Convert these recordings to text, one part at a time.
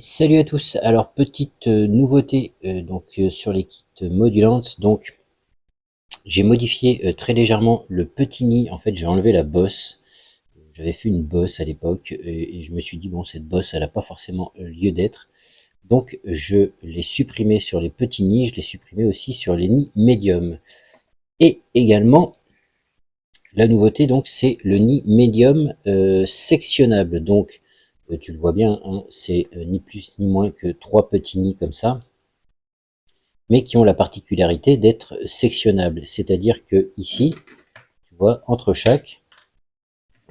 Salut à tous. Alors petite nouveauté sur les kits Modulants. Donc j'ai modifié très légèrement le petit nid. En fait, j'ai enlevé la bosse. J'avais fait une bosse à l'époque et je me suis dit bon, cette bosse elle n'a pas forcément lieu d'être. Donc je l'ai supprimé sur les petits nids. Je l'ai supprimé aussi sur les nids médiums. Et également la nouveauté donc c'est le nid médium sectionnable. Donc tu le vois bien, hein, c'est ni plus ni moins que trois petits nids comme ça, mais qui ont la particularité d'être sectionnables. C'est-à-dire que ici, tu vois, entre chaque,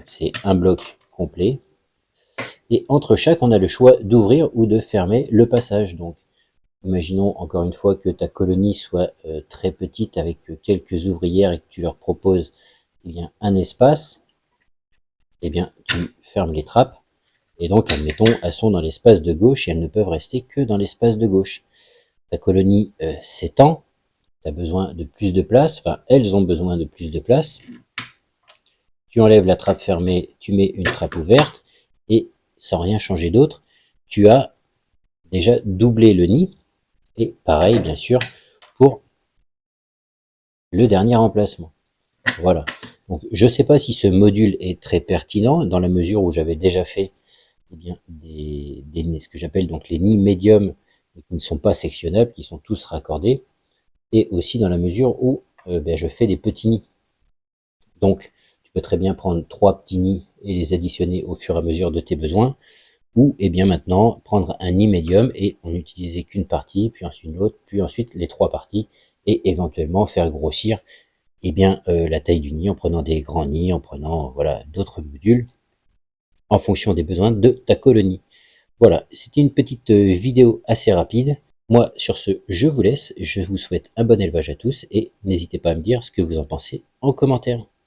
c'est un bloc complet, et entre chaque, on a le choix d'ouvrir ou de fermer le passage. Donc, imaginons encore une fois que ta colonie soit très petite avec quelques ouvrières et que tu leur proposes eh bien, un espace, eh bien, tu fermes les trappes, et donc, admettons, elles sont dans l'espace de gauche et elles ne peuvent rester que dans l'espace de gauche. Ta colonie s'étend, tu as besoin de plus de place, enfin elles ont besoin de plus de place. Tu enlèves la trappe fermée, tu mets une trappe ouverte, et sans rien changer d'autre, tu as déjà doublé le nid, et pareil bien sûr pour le dernier emplacement. Voilà. Donc je ne sais pas si ce module est très pertinent, dans la mesure où j'avais déjà fait eh bien, ce que j'appelle donc les nids médiums qui ne sont pas sectionnables, qui sont tous raccordés, et aussi dans la mesure où je fais des petits nids. Donc, tu peux très bien prendre trois petits nids et les additionner au fur et à mesure de tes besoins, ou et bien maintenant prendre un nid médium et en utiliser qu'une partie, puis ensuite l'autre, puis ensuite les trois parties, et éventuellement faire grossir la taille du nid en prenant des grands nids, en prenant voilà d'autres modules en fonction des besoins de ta colonie. Voilà, c'était une petite vidéo assez rapide. Moi, sur ce, je vous laisse. Je vous souhaite un bon élevage à tous et n'hésitez pas à me dire ce que vous en pensez en commentaire.